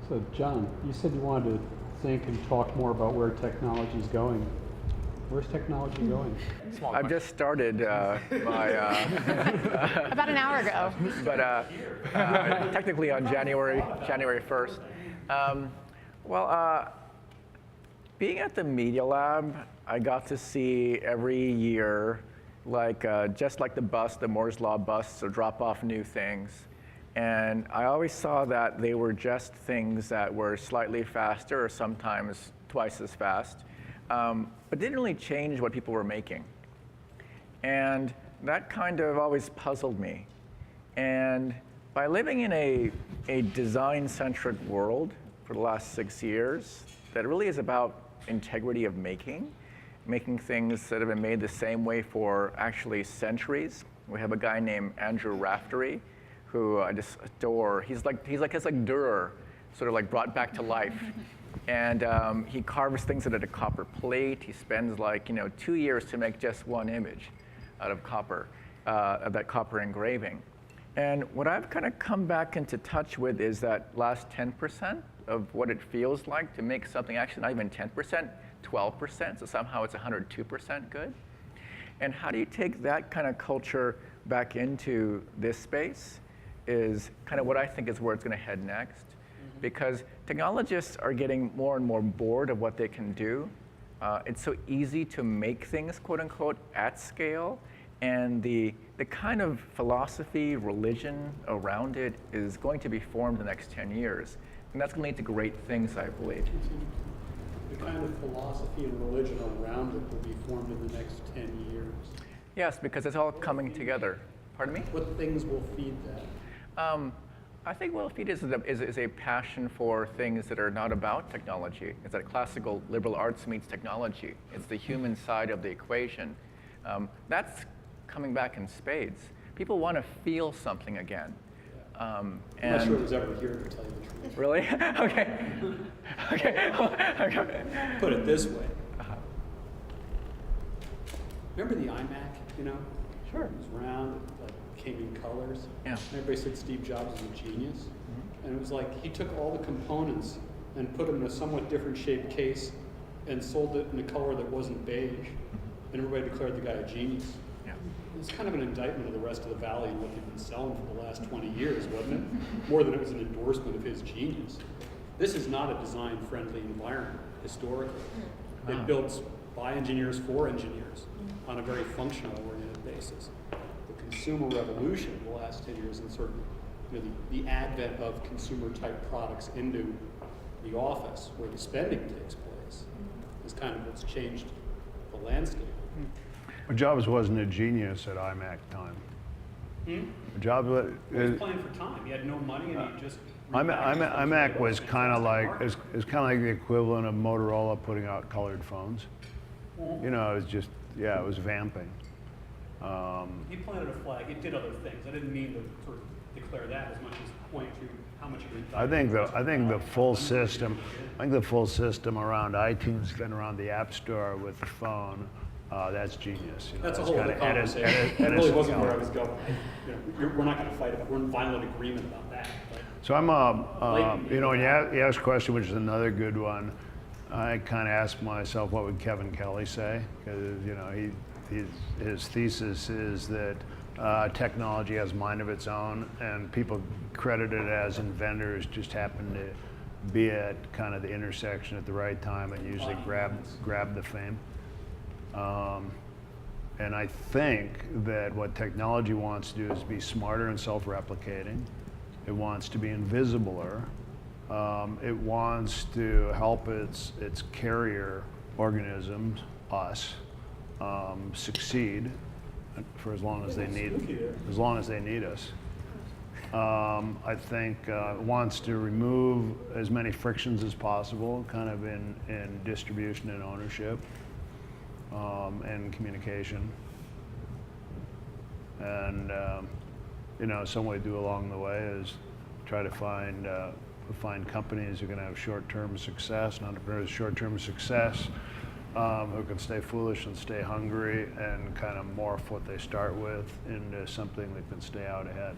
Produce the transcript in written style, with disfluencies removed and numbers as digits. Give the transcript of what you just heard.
So John, you said you wanted to think and talk more about where technology is going. Where's technology going? I've just started my... About an hour ago. But technically on January 1st. Being at the Media Lab, I got to see every year, just like the bus, the Moore's Law busts, or drop off new things. And I always saw that they were just things that were slightly faster or sometimes twice as fast, but didn't really change what people were making. And that kind of always puzzled me. And by living in a design-centric world for the last 6 years, that really is about integrity of making things that have been made the same way for actually centuries. We have a guy named Andrew Raftery, who I just adore. He's like Dürer, sort of like brought back to life. And he carves things out of a copper plate. He spends 2 years to make just one image out of copper, of that copper engraving. And what I've kind of come back into touch with is that last 10% of what it feels like to make something, actually not even 10%, 12%, so somehow it's 102% good. And how do you take that kind of culture back into this space is kind of what I think is where it's going to head next. Because technologists are getting more and more bored of what they can do. It's so easy to make things, quote unquote, at scale. And the kind of philosophy, religion around it is going to be formed in the next 10 years. And that's going to lead to great things, I believe. The kind of philosophy and religion around it will be formed in the next 10 years. Yes, because it's all coming together. Pardon me? What things will feed that? I think what will feed is a passion for things that are not about technology. It's that classical liberal arts meets technology. It's the human side of the equation. That's coming back in spades. People want to feel something again. I'm not sure it was ever here, to tell you the truth. Really? Okay. Okay. Put it this way. Remember the iMac, you know? Sure. It was round, came in colors. Yeah. And everybody said Steve Jobs was a genius. And it was like he took all the components and put them in a somewhat different shaped case and sold it in a color that wasn't beige. And everybody declared the guy a genius. Yeah. It was kind of an indictment of the rest of the Valley and what they've been selling for the last 20 years, wasn't it? More than it was an endorsement of his genius. This is not a design-friendly environment, historically. It built by engineers for engineers on a very functional-oriented basis. The consumer revolution of the last 10 years and sort of the advent of consumer-type products into the office where the spending takes place is kind of what's changed the landscape. Well, Jobs wasn't a genius at iMac time. Jobs was playing for time. He had no money and he just... iMac was kind of like the equivalent of Motorola putting out colored phones. You know, it was just, it was vamping. He planted a flag. It did other things. I didn't mean to sort of declare that as much as point to how much it I think the full system around iTunes and around the App Store with the phone, that's genius. You know, that's a whole other conversation. It really wasn't where I was going. We're not going to fight about. We're in violent agreement about that. But so I'm when you ask a question, which is another good one, I kind of ask myself, what would Kevin Kelly say? Because his thesis is that technology has a mind of its own, and people credited as inventors just happen to be at kind of the intersection at the right time and usually grab the fame. And I think that what technology wants to do is be smarter and self-replicating. It wants to be invisibler. It wants to help its carrier organisms, us, succeed for as long as they need us. I think it wants to remove as many frictions as possible, kind of in distribution and ownership, and communication. And some way to do along the way is try to find companies who are going to have short-term success, and entrepreneurs short-term success, who can stay foolish and stay hungry and kind of morph what they start with into something that can stay out ahead.